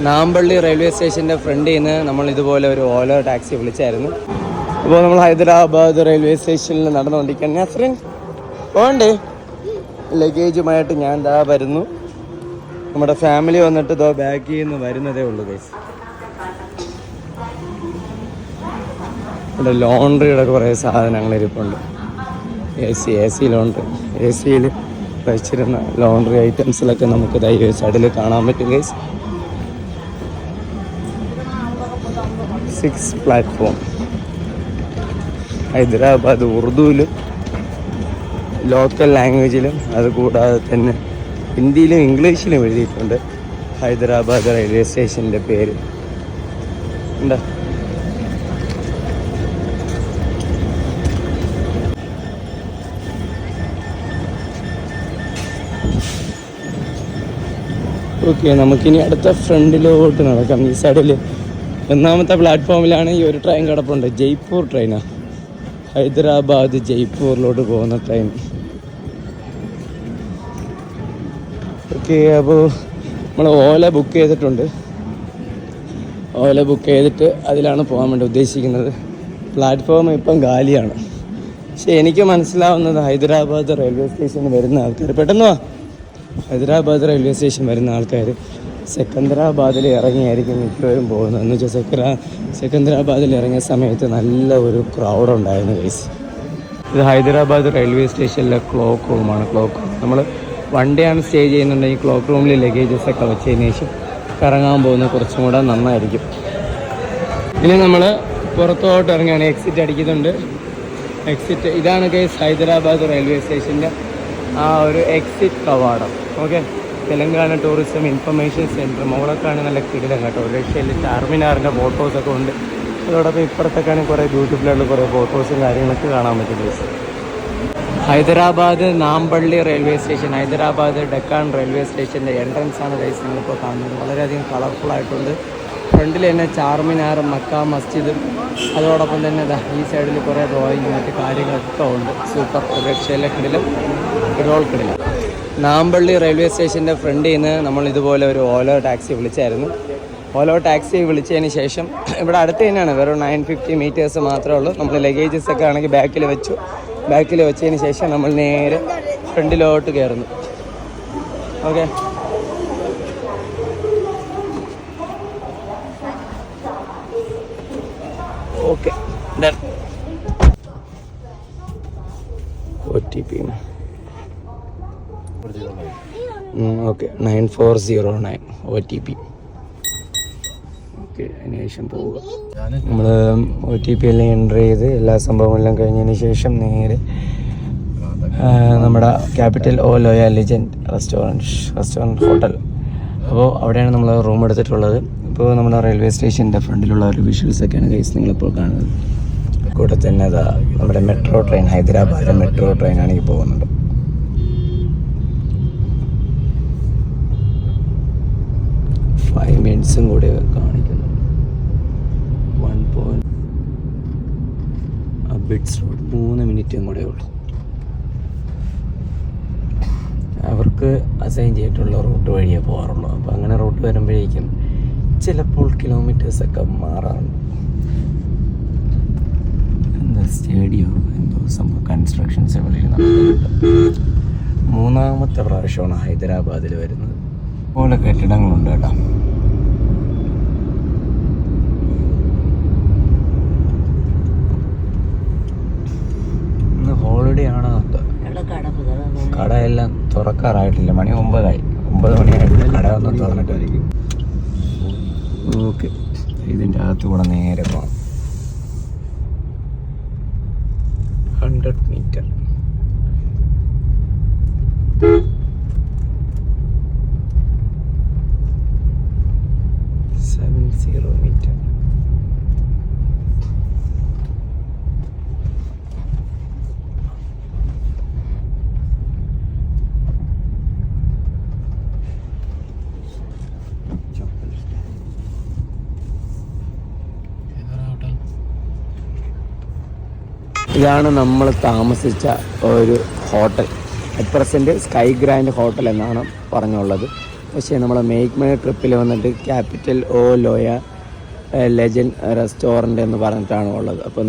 Nampally railway സ്റ്റേഷൻ്റെ ഫ്രണ്ടിൽ നിന്ന് നമ്മൾ ഇതുപോലെ ഒരു ഓല ടാക്സി വിളിച്ചായിരുന്നു. അപ്പോൾ നമ്മൾ ഹൈദരാബാദ് റെയിൽവേ സ്റ്റേഷനിൽ നടന്നുകൊണ്ടിരിക്കുകയാണ്. നസ്രിൻ പോകണ്ടേ? ലഗേജുമായിട്ട് ഞാൻ ദാ വരുന്നു. നമ്മുടെ ഫാമിലി വന്നിട്ട് ഇതോ ബാക്കിൽ നിന്ന് വരുന്നതേ ഉള്ളൂ ഗൈസ്. ഇവിടെ ലോണ്ട്രിയുടെ കുറേ സാധനങ്ങൾ ഇരിപ്പുണ്ട്. എ സി ലോണ്ട്രി, എ സിയിൽ വെച്ചിരുന്ന ലോണ്ട്രി ഐറ്റംസിലൊക്കെ നമുക്ക് ഈ സൈഡിൽ കാണാൻ പറ്റും ഗൈസ്. 6 പ്ലാറ്റ്ഫോം. ഹൈദരാബാദ് ഉറുദുവിലും ലോക്കൽ ലാംഗ്വേജിലും അതുകൂടാതെ തന്നെ ഹിന്ദിയിലും ഇംഗ്ലീഷിലും എഴുതിയിട്ടുണ്ട് ഹൈദരാബാദ് റെയിൽവേ സ്റ്റേഷൻ്റെ പേര്. എന്താ ഓക്കെ, നമുക്കിനി അടുത്ത ഫ്രണ്ടിലോട്ട് നടക്കാം. ഈ സൈഡിൽ 1ാമത്തെ പ്ലാറ്റ്ഫോമിലാണ് ഈ ഒരു ട്രെയിൻ കിടപ്പുണ്ട്. ജയ്പൂർ ട്രെയിനാണ്, ഹൈദരാബാദ് ജയ്പൂരിലോട്ട് പോകുന്ന ട്രെയിൻ. ഓക്കെ, അപ്പോൾ നമ്മൾ ഓല ബുക്ക് ചെയ്തിട്ടുണ്ട്. ഓല ബുക്ക് ചെയ്തിട്ട് അതിലാണ് പോകാൻ വേണ്ടി ഉദ്ദേശിക്കുന്നത്. പ്ലാറ്റ്ഫോം ഇപ്പം കാലിയാണ്. പക്ഷേ എനിക്ക് മനസ്സിലാവുന്നത് ഹൈദരാബാദ് റെയിൽവേ സ്റ്റേഷനിൽ വരുന്ന ആൾക്കാർ, പെട്ടെന്ന് വാ, ഹൈദരാബാദ് റെയിൽവേ സ്റ്റേഷൻ വരുന്ന ആൾക്കാർ സെക്കന്ദരാബാദിൽ ഇറങ്ങിയായിരിക്കും മിക്കവരും പോകുന്നത്. എന്ന് വെച്ചാൽ സെക്കന്ദരാബാദിൽ ഇറങ്ങിയ സമയത്ത് നല്ല ഒരു ക്രൗഡ് ഉണ്ടായിരുന്നു ഗൈസ്. ഇത് ഹൈദരാബാദ് റെയിൽവേ സ്റ്റേഷനിലെ ക്ലോക്ക് റൂമാണ്. ക്ലോക്ക് റൂം നമ്മൾ വണ്ടിയാണ് സ്റ്റേ ചെയ്യുന്നുണ്ടെങ്കിൽ ക്ലോക്ക് റൂമിൽ ലഗേജസൊക്കെ വെച്ചതിന് ശേഷം കറങ്ങാൻ പോകുന്നത് കുറച്ചും കൂടെ നന്നായിരിക്കും. ഇനി നമ്മൾ പുറത്തോട്ട് ഇറങ്ങുകയാണ്. എക്സിറ്റ് അടിക്കുന്നുണ്ട്. എക്സിറ്റ് ഇതാണ് ഗൈസ് ഹൈദരാബാദ് റെയിൽവേ സ്റ്റേഷൻ്റെ ആ ഒരു എക്സിറ്റ് കവാടം. Okay, Telangana tourism information centre മുകളൊക്കെയാണ് നല്ല കിടിലം കേട്ടോ. ഒരു രക്ഷയിൽ ചാർമിനാറിൻ്റെ ഫോട്ടോസൊക്കെ ഉണ്ട്. അതോടൊപ്പം ഇപ്പുറത്തൊക്കെയാണ് കുറേ ബ്യൂട്ടിഫുള്ളായിട്ടുള്ള കുറേ ഫോട്ടോസും കാര്യങ്ങളൊക്കെ കാണാൻ പറ്റും guys. Hyderabad Nampally railway station, Hyderabad Deccan railway സ്റ്റേഷൻ്റെ എൻട്രൻസ് ആണ് ഗൈസ് നിങ്ങളിപ്പോൾ കാണുന്നത്. വളരെയധികം കളർഫുള്ളായിട്ടുണ്ട്. ഫ്രണ്ടിൽ തന്നെ ചാർമിനാർ, മക്ക മസ്ജിദും അതോടൊപ്പം തന്നെ ഈ സൈഡിൽ കുറേ ഡ്രോയിങ് മറ്റ് കാര്യങ്ങളൊക്കെ ഉണ്ട്. സൂപ്പർ, ഒരു രക്ഷയിലെ കിടിലം, റോൾ കിടിലം. നാമ്പള്ളി റെയിൽവേ സ്റ്റേഷൻ്റെ ഫ്രണ്ടിൽ നിന്ന് നമ്മൾ ഇതുപോലെ ഒരു ഓല ടാക്സി വിളിച്ചായിരുന്നു. ഓല ടാക്സി വിളിച്ചതിന് ശേഷം ഇവിടെ അടുത്ത് തന്നെയാണ്, വെറും 950 മീറ്റേഴ്സ് മാത്രമേ ഉള്ളൂ. നമ്മൾ ലഗേജസ് ഒക്കെ ആണെങ്കിൽ ബാക്കിൽ വെച്ചതിന് ശേഷം നമ്മൾ നേരെ ഫ്രണ്ടിലോട്ട് കയറുന്നു. Okay, okay done. OTP okay 9409 OTP. Okay, അതിനുശേഷം പോവുക. നമ്മൾ OTP എല്ലാം എൻ്റർ ചെയ്ത് എല്ലാ സംഭവമെല്ലാം കഴിഞ്ഞതിന് ശേഷം നേരെ നമ്മുടെ ക്യാപിറ്റൽ ഓ ലോയ ലെജൻഡ് റെസ്റ്റോറൻറ്റ് ഹോട്ടൽ. അപ്പോൾ അവിടെയാണ് നമ്മൾ റൂം എടുത്തിട്ടുള്ളത്. ഇപ്പോൾ നമ്മുടെ റെയിൽവേ സ്റ്റേഷൻ്റെ ഫ്രണ്ടിലുള്ള ഒരു വിഷ്വൽസൊക്കെയാണ് ഗൈസ് നിങ്ങളിപ്പോൾ കാണുന്നത്. കൂടെ തന്നെ അതാ നമ്മുടെ മെട്രോ ട്രെയിൻ, ഹൈദരാബാദ് മെട്രോ ട്രെയിനാണ് ഈ പോകുന്നത്. മിനിറ്റ്സും കൂടെ കാണിക്കുന്നു. 1 ബിറ്റ്സ് റോഡ് 3 മിനിറ്റും കൂടെ ഉള്ളൂ. അവർക്ക് അസൈൻ ചെയ്തിട്ടുള്ള റൂട്ട് വഴിയേ പോകാറുള്ളൂ. അപ്പോൾ അങ്ങനെ റൂട്ട് വരുമ്പോഴേക്കും ചിലപ്പോൾ കിലോമീറ്റേഴ്സൊക്കെ മാറാറുണ്ട്. എന്താ സ്റ്റേഡിയം എന്തോ സംഭവം കൺസ്ട്രക്ഷൻസ് ഇവിടെ നടക്കുന്നുണ്ട്. 3ാമത്തെ പ്രാവശ്യമാണ് ഹൈദരാബാദിൽ വരുന്നത്. പോലെ കെട്ടിടങ്ങളുണ്ട് കേട്ടോ. ഹോളിഡേ ആണ്. കടയെല്ലാം തുറക്കാറായിട്ടില്ല. മണി 9 മണിയായിട്ടില്ല. കട ഒന്നും തുറന്നിട്ടായിരിക്കും. ഓക്കെ, ഇതിൻ്റെ അകത്ത് കൂടെ നേരെ പോകാം. 100 മീറ്റർ. 70 മീറ്റർ. ഇതാണ് നമ്മൾ താമസിച്ച ഒരു hotel. At present sky grand hotel എന്നാണ് പറഞ്ഞുള്ളത്. പക്ഷേ നമ്മളെ മേക്ക് മൈ ട്രിപ്പിൽ വന്നിട്ട് ക്യാപിറ്റൽ ഓ ലോയ ലെജൻഡ് റെസ്റ്റോറൻറ്റ് എന്ന് പറഞ്ഞിട്ടാണ് ഉള്ളത്. അപ്പോൾ